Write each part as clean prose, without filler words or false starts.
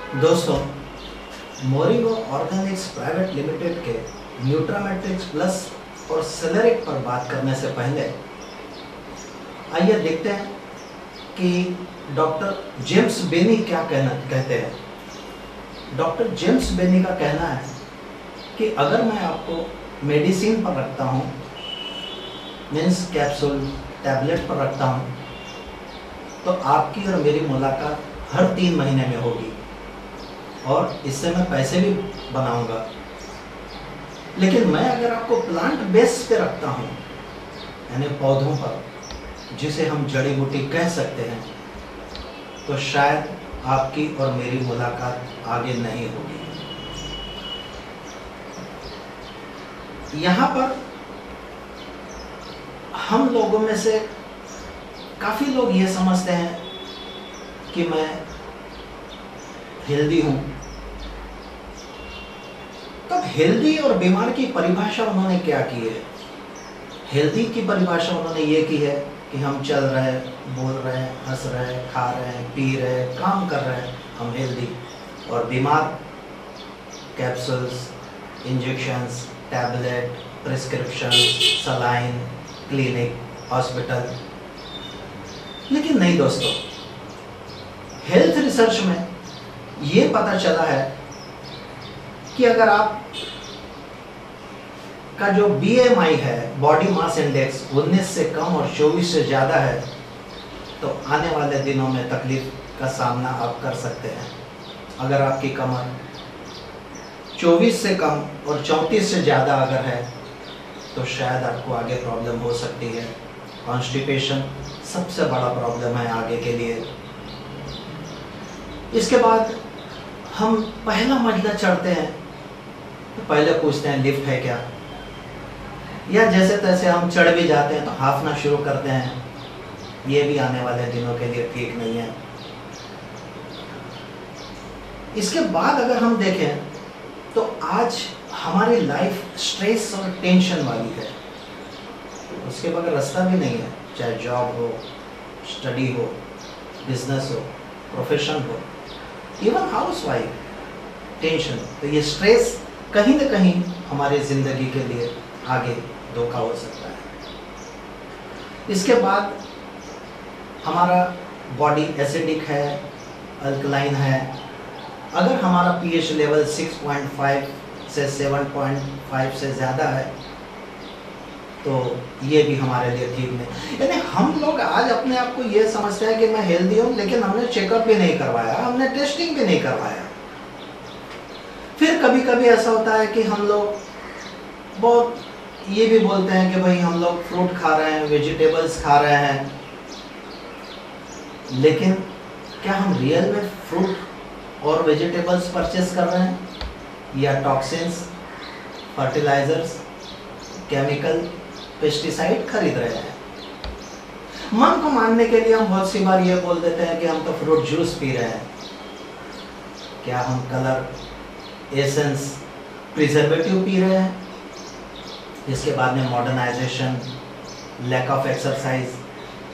दोस्तों, moringa Organics private limited के न्यूट्रामेट्रिक्स plus और सेलेरिक पर बात करने से पहले आइए देखते हैं कि डॉक्टर जेम्स बेनी क्या कहते हैं। डॉक्टर जेम्स बेनी का कहना है कि अगर मैं आपको मेडिसिन पर रखता हूँ, मीन्स कैप्सूल टैबलेट पर रखता हूँ, तो आपकी और मेरी मुलाकात हर 3 महीने में होगी और इससे मैं पैसे भी बनाऊंगा। लेकिन मैं अगर आपको प्लांट बेस पे रखता हूँ, यानी पौधों पर, जिसे हम जड़ी बूटी कह सकते हैं, तो शायद आपकी और मेरी मुलाकात आगे नहीं होगी। यहाँ पर हम लोगों में से काफ़ी लोग ये समझते हैं कि मैं हेल्दी हूँ। तब हेल्दी और बीमार की परिभाषा उन्होंने क्या की है? हेल्दी की परिभाषा उन्होंने ये की है कि हम चल रहे हैं, बोल रहे हैं, हंस रहे हैं, खा रहे हैं, पी रहे हैं, काम कर रहे हैं, हम हेल्दी। और बीमार capsules, injections, tablet, prescription, saline, clinic, hospital. लेकिन नहीं दोस्तों, हेल्थ रिसर्च में ये पता चला है कि अगर आप का जो BMI है, बॉडी मास इंडेक्स, 19 से कम और 24 से ज़्यादा है, तो आने वाले दिनों में तकलीफ का सामना आप कर सकते हैं। अगर आपकी कमर 24 से कम और 34 से ज़्यादा अगर है, तो शायद आपको आगे प्रॉब्लम हो सकती है। कॉन्स्टिपेशन सबसे बड़ा प्रॉब्लम है आगे के लिए। इसके बाद हम पहला मंजिला चढ़ते हैं तो पहले पूछते हैं लिफ्ट है क्या, या जैसे तैसे हम चढ़ भी जाते हैं तो हाफना शुरू करते हैं। ये भी आने वाले दिनों के लिए ठीक नहीं है। इसके बाद अगर हम देखें तो आज हमारी लाइफ स्ट्रेस और टेंशन वाली है, उसके बगैर रास्ता भी नहीं है। चाहे जॉब हो, स्टडी हो, बिजनेस हो, प्रोफेशन हो, इवन हाउस वाइफ, टेंशन। तो ये स्ट्रेस कहीं ना कहीं हमारी ज़िंदगी के लिए आगे धोखा हो सकता है। इसके बाद हमारा बॉडी एसिडिक है, अल्कलाइन है। अगर हमारा pH लेवल 6.5 से 7.5 से ज़्यादा है, तो ये भी हमारे लिए ठीक नहीं। यानी हम लोग आज अपने आप को ये समझते हैं कि मैं हेल्दी हूँ, लेकिन हमने चेकअप भी नहीं करवाया, हमने टेस्टिंग भी नहीं करवाया। फिर कभी कभी ऐसा होता है कि हम लोग बहुत ये भी बोलते हैं कि भाई हम लोग फ्रूट खा रहे हैं, वेजिटेबल्स खा रहे हैं, लेकिन क्या हम रियल में फ्रूट और वेजिटेबल्स परचेस कर रहे हैं, या टॉक्सिन्स, फर्टिलाइजर्स, केमिकल, पेस्टिसाइड खरीद रहे हैं? मन को मानने के लिए हम बहुत सी बार ये बोल देते हैं कि हम तो फ्रूट जूस पी रहे हैं। क्या हम कलर, एसेंस, प्रिजर्वेटिव पी रहे हैं? इसके बाद में मॉडर्नाइजेशन, लैक ऑफ एक्सरसाइज,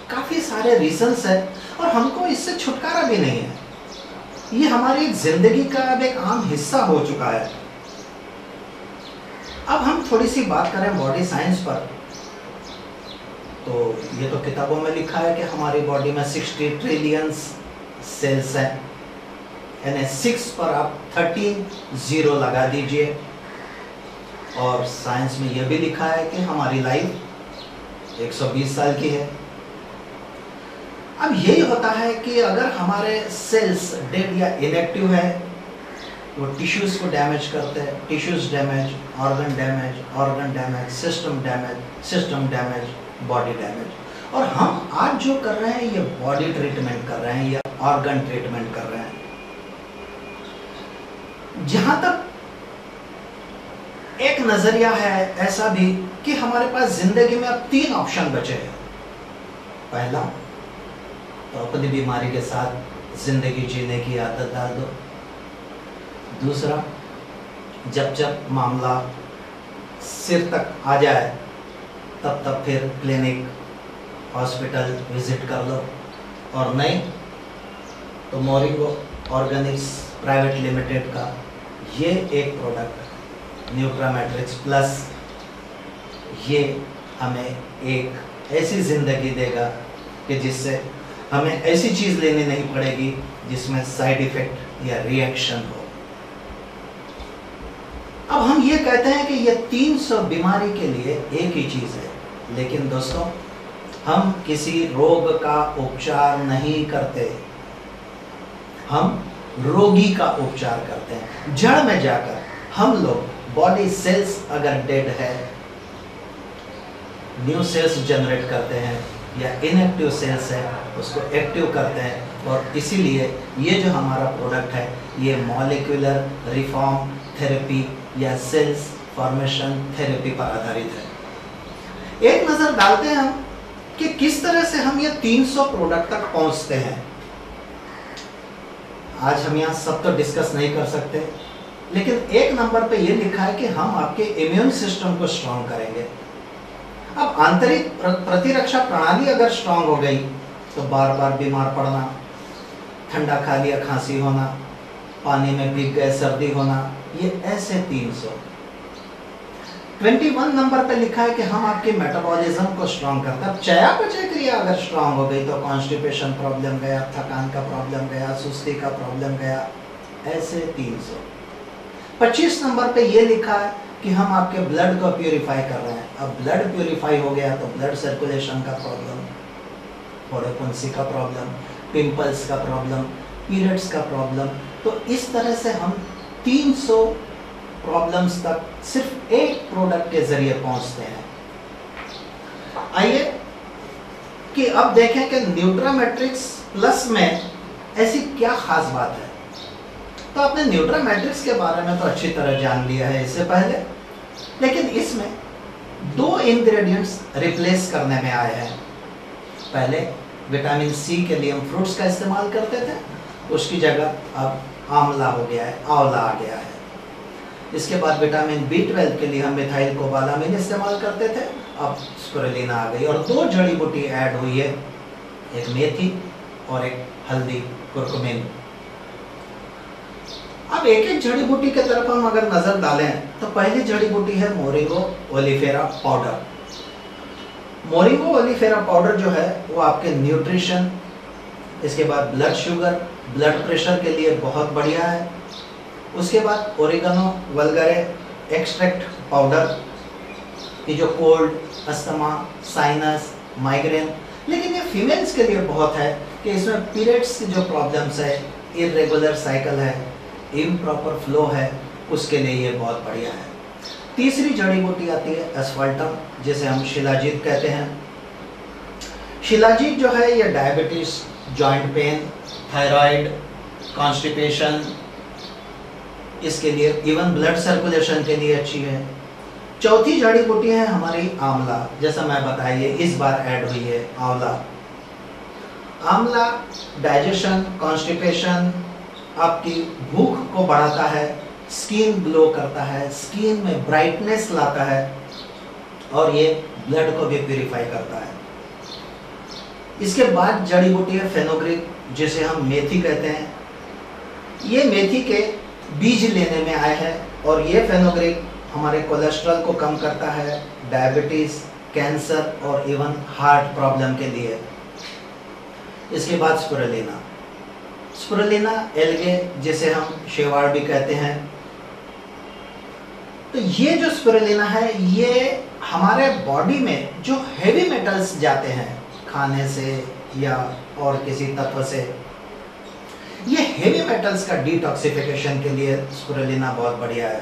काफ़ी सारे रीजंस है और हमको इससे छुटकारा भी नहीं है। ये हमारी ज़िंदगी का अब एक आम हिस्सा हो चुका है। अब हम थोड़ी सी बात करें बॉडी साइंस पर, तो ये तो किताबों में लिखा है कि हमारी बॉडी में 60 ट्रिलियन सेल्स हैं, यानी 6 पर आप 13 जीरो लगा दीजिए। और साइंस में यह भी लिखा है कि हमारी लाइफ 120 साल की है। अब यही होता है कि अगर हमारे सेल्स डेड या इनएक्टिव है, वो टिश्यूज़ को डैमेज करते हैं। Tissues damage, organ damage, system damage, body damage. और हम आज जो कर रहे हैं ये बॉडी ट्रीटमेंट कर रहे हैं या ऑर्गन ट्रीटमेंट कर रहे हैं। जहां तक एक नजरिया है ऐसा भी कि हमारे पास जिंदगी में अब 3 ऑप्शन बचे हैं। पहला, तो अपनी बीमारी के साथ जिंदगी जीने की आदत डाल दो। दूसरा, जब जब मामला सिर तक आ जाए तब फिर क्लिनिक, हॉस्पिटल विजिट कर लो। और नहीं तो मोरिंगो ऑर्गेनिक्स प्राइवेट लिमिटेड का ये एक प्रोडक्ट न्यूट्रामेट्रिक्स प्लस, ये हमें एक ऐसी ज़िंदगी देगा कि जिससे हमें ऐसी चीज़ लेनी नहीं पड़ेगी जिसमें साइड इफ़ेक्ट या रिएक्शन हो। अब हम ये कहते हैं कि ये 300 बीमारी के लिए एक ही चीज़ है, लेकिन दोस्तों हम किसी रोग का उपचार नहीं करते, हम रोगी का उपचार करते हैं। जड़ में जाकर हम लोग बॉडी सेल्स अगर डेड है, न्यू सेल्स जनरेट करते हैं, या इनएक्टिव सेल्स है उसको एक्टिव करते हैं। और इसीलिए ये जो हमारा प्रोडक्ट है ये मॉलिक्यूलर रिफॉर्म थेरेपी या सेल्स फॉर्मेशन थेरेपी पर आधारित है। एक नज़र डालते हैं हम कि किस तरह से हम ये 300 प्रोडक्ट तक पहुंचते हैं। आज हम यहाँ सब तो डिस्कस नहीं कर सकते, लेकिन एक नंबर पे ये लिखा है कि हम आपके इम्यून सिस्टम को स्ट्रॉन्ग करेंगे। अब आंतरिक प्रतिरक्षा प्रणाली अगर स्ट्रॉन्ग हो गई तो बार बार बीमार पड़ना, ठंडा खा लिया खांसी होना, पानी में भीग गए सर्दी होना, ये ऐसे 21 नंबर पे लिखा है कि हम आपके मेटाबॉलिज्म को स्ट्रॉन्ग करते हैं। चयापचय क्रिया अगर स्ट्रॉन्ग हो गई तो कॉन्स्टिपेशन प्रॉब्लम गया, थकान का प्रॉब्लम गया, सुस्ती का प्रॉब्लम गया, ऐसे 300। 25 नंबर पे ये लिखा है कि हम आपके ब्लड को प्यूरिफाई कर रहे हैं। अब ब्लड प्यूरिफाई हो गया तो ब्लड सर्कुलेशन का प्रॉब्लम, फोड़े फुंसी का प्रॉब्लम, पिंपल्स का प्रॉब्लम, पीरियड्स का प्रॉब्लम, तो इस तरह से हम 300 प्रॉब्लम्स तक सिर्फ एक प्रोडक्ट के जरिए पहुंचते हैं। आइए कि अब देखें कि न्यूट्रामेट्रिक्स प्लस में ऐसी क्या खास बात है। तो आपने न्यूट्रामेट्रिक्स के बारे में तो अच्छी तरह जान लिया है इससे पहले, लेकिन इसमें 2 इंग्रेडिएंट्स रिप्लेस करने में आए हैं। पहले विटामिन सी के लिए हम फ्रूट्स का इस्तेमाल करते थे, उसकी जगह अब आंवला हो गया है, आंवला आ गया है। इसके बाद विटामिन B12 के लिए हम मिथाइल कोबालामिन इस्तेमाल करते थे, अब स्पिरुलिना आ गई। और 2 जड़ी बूटी ऐड हुई है, एक मेथी और एक हल्दी कुरकुमिन। अब एक एक जड़ी बूटी की तरफ हम अगर नजर डालें तो पहली जड़ी बूटी है moringa oleifera powder. Moringa oleifera powder जो है वो आपके न्यूट्रिशन, इसके बाद ब्लड शुगर, ब्लड प्रेशर के लिए बहुत बढ़िया है। उसके बाद ओरिगानो वल्गरे एक्सट्रैक्ट पाउडर, ये जो कोल्ड, अस्थमा, साइनस, माइग्रेन, लेकिन ये फीमेल्स के लिए बहुत है कि इसमें पीरियड्स की जो प्रॉब्लम्स है, इरेगुलर साइकिल है, इम्प्रॉपर फ्लो है, उसके लिए ये बहुत बढ़िया है। तीसरी जड़ी बूटी आती है एस्फाल्टम, जिसे हम शिलाजीत कहते हैं। शिलाजीत जो है ये diabetes, joint pain, thyroid, constipation, इसके लिए, इवन ब्लड सर्कुलेशन के लिए अच्छी है। चौथी जड़ी बूटी है हमारी आंवला, जैसा मैं बताइए इस बार ऐड हुई है आंवला। आंवला डाइजेशन, कॉन्स्टिपेशन, आपकी भूख को बढ़ाता है, स्किन ग्लो करता है, स्किन में ब्राइटनेस लाता है, और ये ब्लड को भी प्यूरिफाई करता है। इसके बाद जड़ी बूटी है फेनोग्रीक, जिसे हम मेथी कहते हैं। ये मेथी के बीज लेने में आए हैं, और ये फेनोग्रीक हमारे कोलेस्ट्रॉल को कम करता है, डायबिटीज, कैंसर और इवन हार्ट प्रॉब्लम के लिए। इसके बाद स्पिरुलिना, स्पिरुलिना एल्गे, जिसे हम शेवाड़ भी कहते हैं। तो ये जो स्पिरुलिना है ये हमारे बॉडी में जो हेवी मेटल्स जाते हैं खाने से या और किसी तत्व से, ये हेवी मेटल्स का डिटॉक्सिफिकेशन के लिए स्पिरुलिना बहुत बढ़िया है।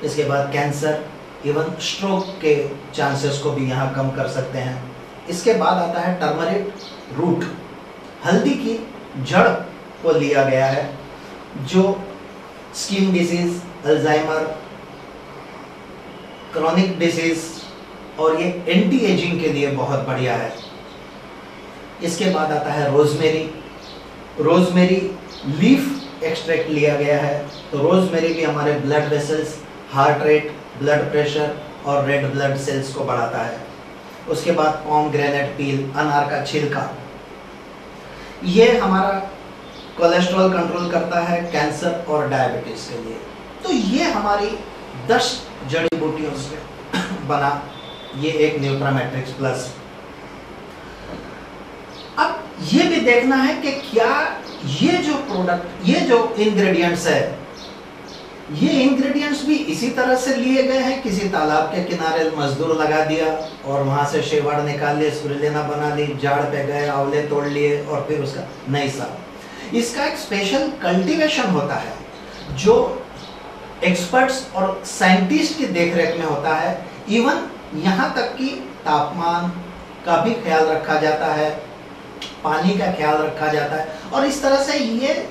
इसके बाद कैंसर, इवन स्ट्रोक के चांसेस को भी यहाँ कम कर सकते हैं। इसके बाद आता है टर्मरिक रूट, हल्दी की जड़ को लिया गया है, जो skin disease, Alzheimer, chronic disease और ये एंटी एजिंग के लिए बहुत बढ़िया है। इसके बाद आता है रोजमेरी, रोजमेरी लीफ एक्सट्रैक्ट लिया गया है। तो रोजमेरी भी हमारे blood vessels, heart rate, blood pressure और रेड ब्लड सेल्स को बढ़ाता है। उसके बाद पोमग्रेनेट पील, अनार का छिलका, ये हमारा कोलेस्ट्रॉल कंट्रोल करता है, कैंसर और डायबिटीज के लिए। तो ये हमारी 10 जड़ी बूटियों से बना ये एक न्यूट्रामेट्रिक्स प्लस। अब ये भी देखना है कि क्या ये जो प्रोडक्ट, ये जो इंग्रेडिएंट्स है, ये इंग्रेडिएंट्स भी इसी तरह से लिए गए हैं, किसी तालाब के किनारे मजदूर लगा दिया और वहां से शेवाड़ निकाल लिए, स्पिरुलिना बना ली, झाड़ पे गए, आंवले तोड़ लिए और फिर उसका, नहीं साहब, इसका एक स्पेशल कल्टीवेशन होता है जो एक्सपर्ट्स और साइंटिस्ट की देखरेख में होता है। इवन यहाँ तक कि तापमान का भी ख्याल रखा जाता है, पानी का ख्याल रखा जाता है, और इस तरह से ये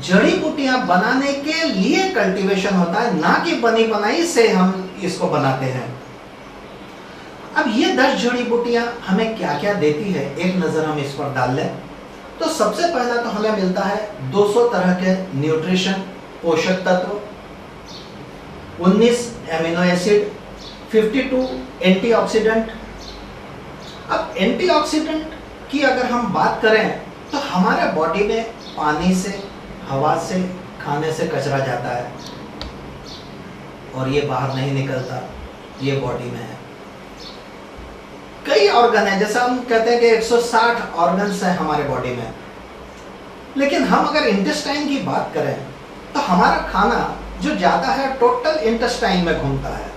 जड़ी बूटियां बनाने के लिए कल्टीवेशन होता है, ना कि बनी बनाई से हम इसको बनाते हैं। अब ये 10 जड़ी बूटियां हमें क्या क्या देती है, एक नजर हम इस पर डाल लें। तो सबसे पहला तो हमें मिलता है 200 तरह के न्यूट्रिशन, पोषक तत्व, 19 एमिनो एसिड, 52 एंटीऑक्सीडेंट। अब एंटीऑक्सीडेंट की अगर हम बात करें तो हमारे बॉडी में पानी से, हवा से, खाने से कचरा जाता है और ये बाहर नहीं निकलता, ये बॉडी में है। कई ऑर्गन है, जैसा हम कहते हैं कि 160 ऑर्गन्स है हमारे बॉडी में, लेकिन हम अगर इंटेस्टाइन की बात करें तो हमारा खाना जो जाता है टोटल इंटेस्टाइन में घूमता है,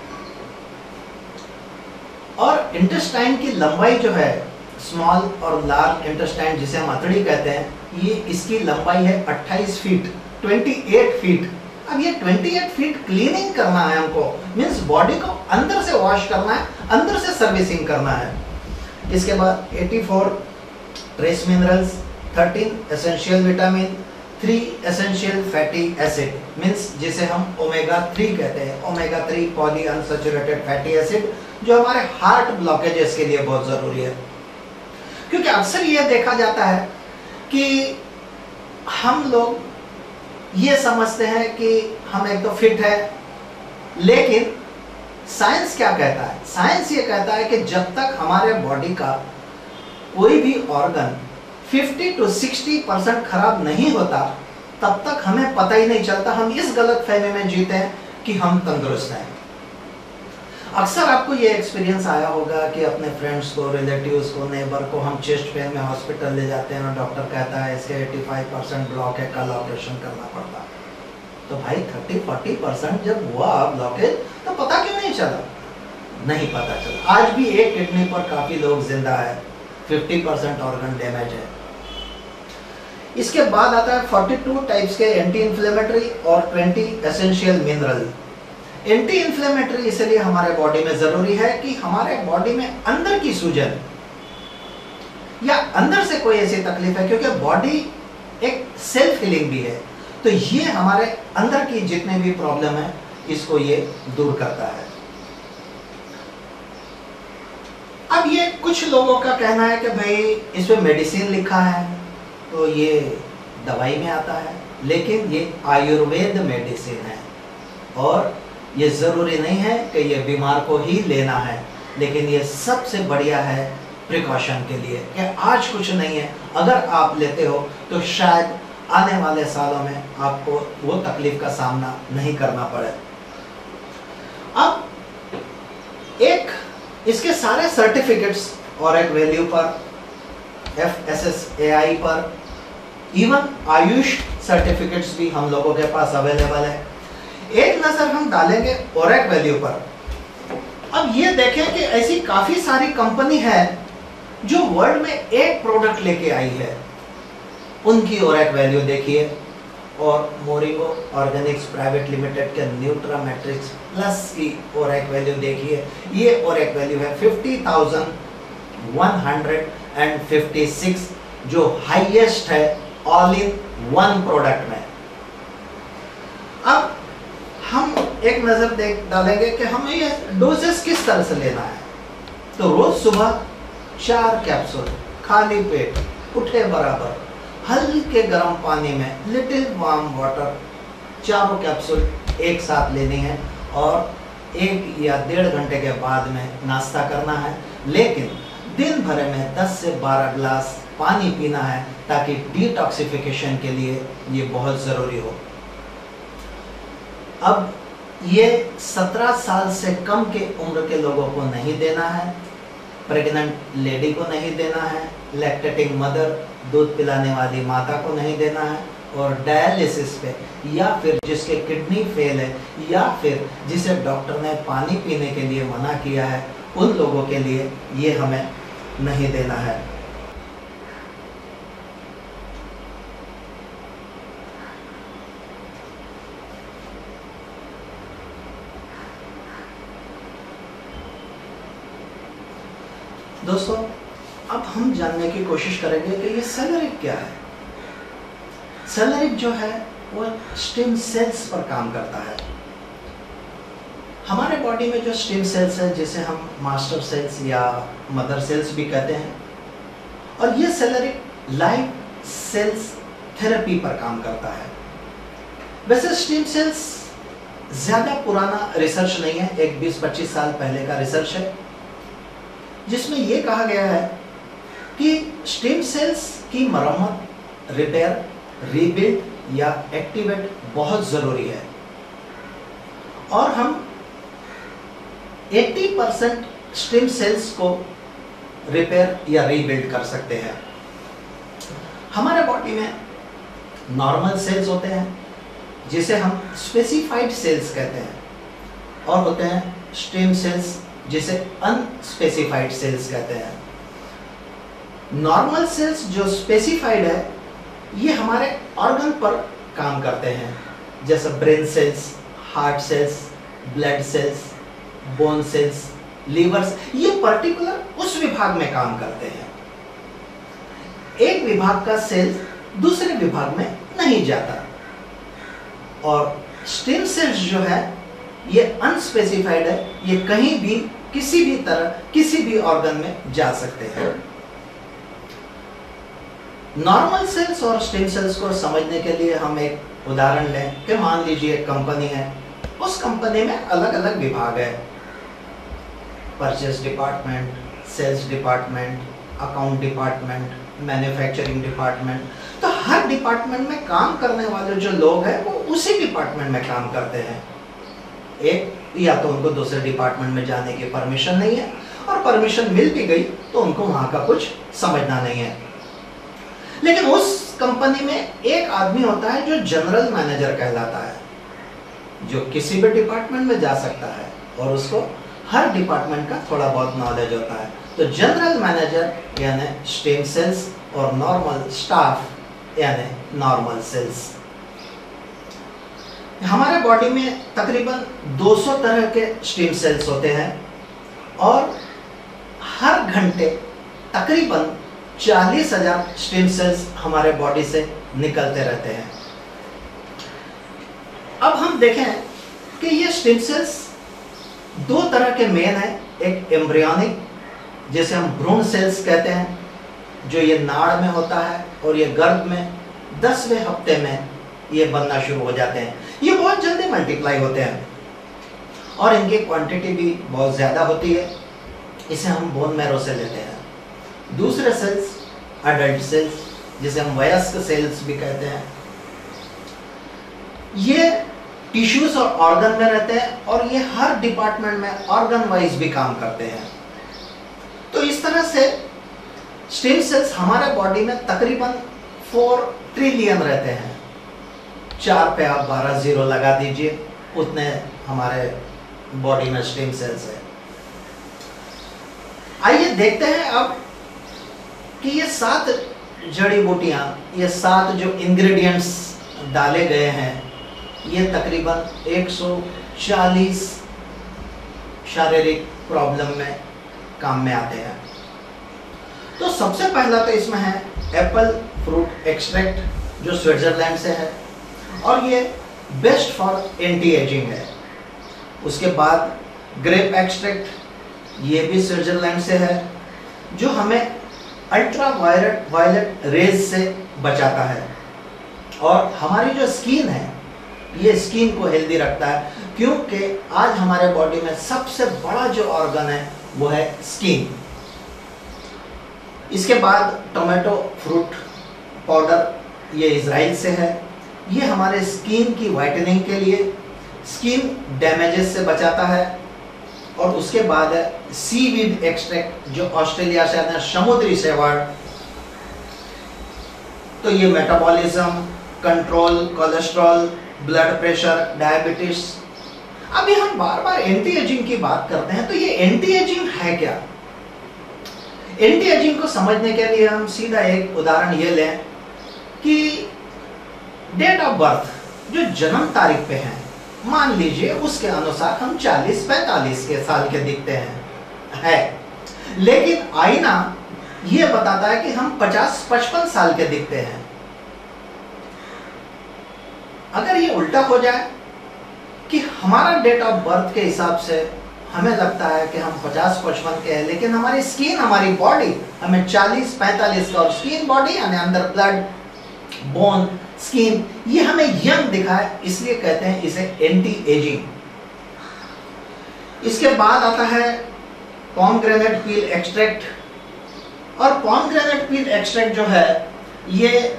और इंटेस्टाइन की लंबाई जो है, स्मॉल और लार्ज इंटेस्टाइन जिसे हम अतड़ी कहते हैं, ये इसकी लंबाई है 28 फीट, 28 फीट। अब ये 28 फीट क्लीनिंग करना है हमको, मींस बॉडी को अंदर से वॉश करना है, अंदर से सर्विसिंग करना है। इसके बाद 84 trace minerals, 13 essential vitamin, 3 essential fatty acid, means जिसे हम ओमेगा 3 कहते हैं, omega 3 poly unsaturated fatty acid, जो हमारे हार्ट ब्लॉकेजेस के लिए बहुत जरूरी है। क्योंकि अक्सर यह देखा जाता है कि हम लोग ये समझते हैं कि हम एक तो फिट है, लेकिन साइंस क्या कहता है? साइंस ये कहता है कि जब तक हमारे बॉडी का कोई भी ऑर्गन 50 to 60% खराब नहीं होता, तब तक हमें पता ही नहीं चलता, हम इस गलत फहमी में जीते हैं कि हम तंदुरुस्त हैं। अक्सर आपको ये एक्सपीरियंस आया होगा कि अपने फ्रेंड्स को, रिलेटिव्स को, नेबर को हम चेस्ट पेन में हॉस्पिटल ले जाते हैं और डॉक्टर कहता है इसके 85% ब्लॉक है, कल ऑपरेशन करना पड़ता। तो भाई 30-40% जब हुआ ब्लॉकेज तो पता क्यों नहीं चला? नहीं पता चला। आज भी एक किडनी पर काफी लोग जिंदा है, 50% ऑर्गन डैमेज है। इसके बाद आता है 42 टाइप्स के एंटी इंफ्लेमेटरी और 20 एसेंशियल मिनरल। एंटी इंफ्लेमेटरी इसलिए हमारे बॉडी में जरूरी है कि हमारे बॉडी में अंदर की सूजन या अंदर से कोई ऐसी तकलीफ है, क्योंकि बॉडी एक सेल्फ हीलिंग भी है, तो ये हमारे अंदर की जितने भी प्रॉब्लम है इसको ये दूर करता है। अब ये कुछ लोगों का कहना है कि भाई इसमें मेडिसिन लिखा है तो ये दवाई में आता है, लेकिन ये आयुर्वेद मेडिसिन है और ये जरूरी नहीं है कि ये बीमार को ही लेना है, लेकिन ये सबसे बढ़िया है प्रिकॉशन के लिए कि आज कुछ नहीं है, अगर आप लेते हो तो शायद आने वाले सालों में आपको वो तकलीफ का सामना नहीं करना पड़े। अब एक इसके सारे सर्टिफिकेट्स और एक वैल्यू पर, FSSAI पर, इवन आयुष सर्टिफिकेट्स भी हम लोगों के पास अवेलेबल है। एक नजर हम डालेंगे ओरेक वैल्यू पर। अब ये देखें कि ऐसी काफी सारी कंपनी है जो वर्ल्ड में एक प्रोडक्ट लेके आई है, उनकी ओरेक वैल्यू देखिए, और मोरिंगो ऑर्गेनिक्स प्राइवेट लिमिटेड के न्यूट्रामेट्रिक्स प्लस की ओरेक वैल्यू देखिए। ये ओरेक वैल्यू है 50,156, जो हाईएस्ट है ऑल इन वन प्रोडक्ट में। अब हम एक नजर डालेंगे कि हमें ये डोजेस किस तरह से लेना है। तो रोज सुबह 4 कैप्सूल खाली पेट, उठे बराबर, हल्के गर्म पानी में लिटिल वार्म वाटर, 4 कैप्सूल एक साथ लेनी है और 1 या 1.5 घंटे के बाद में नाश्ता करना है। लेकिन दिन भर में 10 से 12 ग्लास पानी पीना है, ताकि डिटॉक्सिफिकेशन के लिए ये बहुत ज़रूरी हो। अब ये 17 साल से कम के उम्र के लोगों को नहीं देना है, प्रेग्नेंट लेडी को नहीं देना है, लैक्टेटिंग मदर, दूध पिलाने वाली माता को नहीं देना है, और डायलिसिस पे या फिर जिसके किडनी फेल है या फिर जिसे डॉक्टर ने पानी पीने के लिए मना किया है, उन लोगों के लिए ये हमें नहीं देना है। दोस्तों, अब हम जानने की कोशिश करेंगे कि ये सेलेरिक क्या है। सेलेरिक जो है वो स्टेम सेल्स पर काम करता है। हमारे बॉडी में जो स्टेम सेल्स है, जिसे हम मास्टर सेल्स या मदर सेल्स भी कहते हैं, और ये सेलेरिक लाइफ सेल्स थेरेपी पर काम करता है। वैसे स्टेम सेल्स ज़्यादा पुराना रिसर्च नहीं है, एक 20-25 साल पहले का रिसर्च है, जिसमें ये कहा गया है कि स्टेम सेल्स की मरम्मत, रिपेयर, रीबिल्ड या एक्टिवेट बहुत ज़रूरी है, और हम 80% स्टेम सेल्स को रिपेयर या रीबिल्ड कर सकते हैं। हमारे बॉडी में नॉर्मल सेल्स होते हैं, जिसे हम स्पेसिफाइड सेल्स कहते हैं, और होते हैं स्टेम सेल्स, जिसे अनस्पेसिफाइड सेल्स कहते हैं। नॉर्मल सेल्स जो स्पेसिफाइड है, ये हमारे ऑर्गन पर काम करते हैं, जैसे brain cells, heart cells, blood cells, bone cells, livers, ये पर्टिकुलर उस विभाग में काम करते हैं। एक विभाग का सेल दूसरे विभाग में नहीं जाता, और स्टेम सेल्स जो है ये अनस्पेसिफाइड है, ये कहीं भी किसी भी तरह किसी भी ऑर्गन में जा सकते हैं। नॉर्मल सेल्स और स्टेम सेल्स को समझने के लिए हम एक उदाहरण लें कि मान लीजिए एक कंपनी है, उस कंपनी में अलग अलग विभाग है, purchase department, sales department, account department, manufacturing department. तो हर डिपार्टमेंट में काम करने वाले जो लोग हैं वो उसी डिपार्टमेंट में काम करते हैं। एक या तो उनको दूसरे डिपार्टमेंट में जाने की परमिशन नहीं है, और परमिशन मिल भी गई तो उनको वहां का कुछ समझना नहीं है। लेकिन उस कंपनी में एक आदमी होता है जो जनरल मैनेजर कहलाता है, जो किसी भी डिपार्टमेंट में जा सकता है और उसको हर डिपार्टमेंट का थोड़ा बहुत नॉलेज होता है। तो जनरल मैनेजर यानी स्टेम सेल्स, और नॉर्मल स्टाफ यानी नॉर्मल सेल्स। हमारे बॉडी में तकरीबन 200 तरह के स्टेम सेल्स होते हैं, और हर घंटे तकरीबन 40,000 स्टेम सेल्स हमारे बॉडी से निकलते रहते हैं। अब हम देखें कि ये स्टेम सेल्स दो तरह के मेन हैं, एक एम्ब्रियोनिक, जिसे हम भ्रूण सेल्स कहते हैं, जो ये नाड़ में होता है, और ये गर्भ में 10वें हफ्ते में ये बनना शुरू हो जाते हैं। ये बहुत जल्दी मल्टीप्लाई होते हैं, और इनकी क्वांटिटी भी बहुत ज़्यादा होती है। इसे हम बोन मैरो से लेते हैं। दूसरे सेल्स अडल्ट सेल्स, जिसे हम वयस्क सेल्स भी कहते हैं, ये टिश्यूज और ऑर्गन में रहते हैं, और ये हर डिपार्टमेंट में ऑर्गन वाइज भी काम करते हैं। तो इस तरह से स्टेम सेल्स हमारे बॉडी में तकरीबन 4 ट्रिलियन रहते हैं। 4 पे आप 12 जीरो लगा दीजिए, उतने हमारे बॉडी में स्टेम सेल्स है। आइए देखते हैं अब कि ये 7 जड़ी बूटियां, ये 7 जो इंग्रेडिएंट्स डाले गए हैं, ये तकरीबन 140 शारीरिक प्रॉब्लम में काम में आते हैं। तो सबसे पहला तो इसमें है एप्पल फ्रूट एक्सट्रैक्ट, जो स्विट्जरलैंड से है, और ये बेस्ट फॉर एंटी एजिंग है। उसके बाद ग्रेप एक्सट्रैक्ट, ये भी स्विट्जरलैंड से है, जो हमें अल्ट्रा वायलेट रेज से बचाता है, और हमारी जो स्किन है, ये स्किन को हेल्दी रखता है, क्योंकि आज हमारे बॉडी में सबसे बड़ा जो ऑर्गन है वो है स्किन। इसके बाद टोमेटो फ्रूट पाउडर, ये इजराइल से है। ये हमारे स्किन की वाइटनिंग के लिए, स्किन डैमेजेस से बचाता है। और उसके बाद है सीवीड एक्सट्रैक्ट, जो ऑस्ट्रेलिया से आता है, समुद्री शैवाल। तो ये metabolism control, cholesterol, blood pressure, diabetes. अभी हम बार बार एंटी एजिंग की बात करते हैं, तो ये एंटी एजिंग है क्या? एंटी एजिंग को समझने के लिए हम सीधा एक उदाहरण ये लें कि डेट ऑफ बर्थ, जो जन्म तारीख पे है, मान लीजिए उसके अनुसार हम 40-45 के साल के दिखते हैं, लेकिन आईना ये बताता है कि हम 50-55 साल के दिखते हैं। अगर ये उल्टा हो जाए कि हमारा डेट ऑफ बर्थ के हिसाब से हमें लगता है कि हम 50-55 के हैं, लेकिन हमारी स्किन, हमारी बॉडी हमें 40-45 का, और स्किन बॉडी यानी अंदर ब्लड, बोन, स्किन, ये हमें यंग दिखाए, इसलिए कहते हैं इसे एंटी एजिंग। इसके बाद आता है पोमग्रेनेट पील एक्सट्रैक्ट। और पोमग्रेनेट पील एक्सट्रैक्ट जो है, ये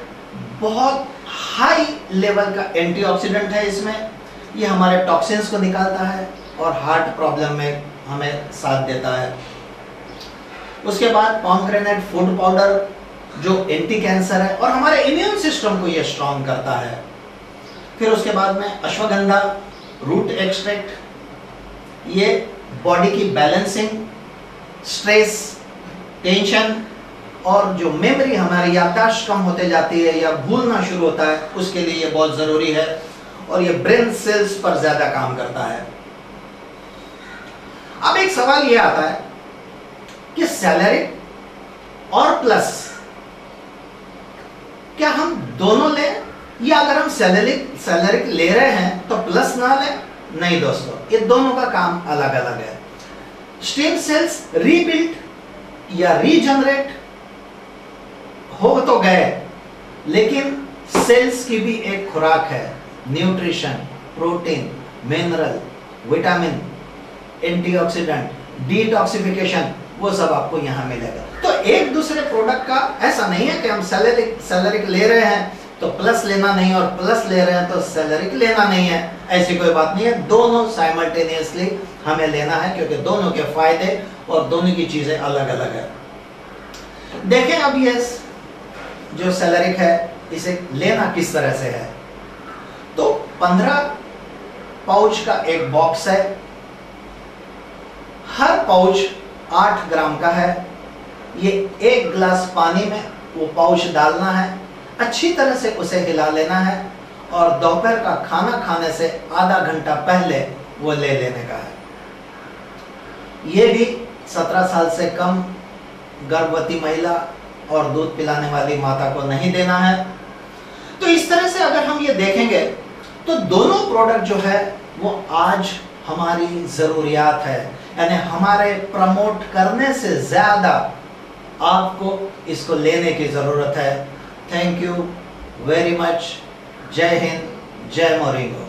बहुत हाई लेवल का एंटीऑक्सीडेंट है। इसमें ये हमारे टॉक्सिन्स को निकालता है और हार्ट प्रॉब्लम में हमें साथ देता है। उसके बाद पोमग्रेनेट फूड पाउडर, जो एंटी कैंसर है और हमारे इम्यून सिस्टम को ये स्ट्रॉन्ग करता है। फिर उसके बाद में अश्वगंधा रूट एक्सट्रैक्ट, ये बॉडी की बैलेंसिंग, स्ट्रेस, टेंशन और जो मेमोरी, हमारी याददाश्त कम होते जाती है या भूलना शुरू होता है, उसके लिए ये बहुत जरूरी है। और ये ब्रेन सेल्स पर ज्यादा काम करता है। अब एक सवाल ये आता है कि सैलरिक और प्लस, क्या हम दोनों लें, या अगर हम सैलरिक ले रहे हैं तो प्लस ना लें? नहीं दोस्तों, ये दोनों का काम अलग अलग है। स्टेम सेल्स रीबिल्ड या रीजनरेट हो तो गए, लेकिन सेल्स की भी एक खुराक है, nutrition, protein, mineral, vitamin, antioxidant, detoxification, वो सब आपको यहां मिलेगा। तो एक दूसरे प्रोडक्ट का ऐसा नहीं है कि हम सैलरिक ले रहे हैं तो प्लस लेना नहीं, और प्लस ले रहे हैं तो सैलरिक लेना नहीं है, ऐसी कोई बात नहीं है। दोनों साइमल्टेनियसली हमें लेना है, क्योंकि दोनों के फायदे और दोनों की चीजें अलग अलग है। देखें अब ये जो सैलरिक है, इसे लेना किस तरह से है। तो 15 पाउच का एक बॉक्स है, हर पाउच 8 ग्राम का है। ये 1 गिलास पानी में वो पाउच डालना है, अच्छी तरह से उसे हिला लेना है, और दोपहर का खाना खाने से आधा घंटा पहले वो ले लेने का है। ये भी 17 साल से कम गर्भवती महिला और दूध पिलाने वाली माता को नहीं देना है। तो इस तरह से अगर हम ये देखेंगे तो दोनों प्रोडक्ट जो है वो आज हमारी जरूरियात है, यानी हमारे प्रमोट करने से ज्यादा आपको इसको लेने की जरूरत है। Thank you very much. जय हिंद, जय मोरिंगो।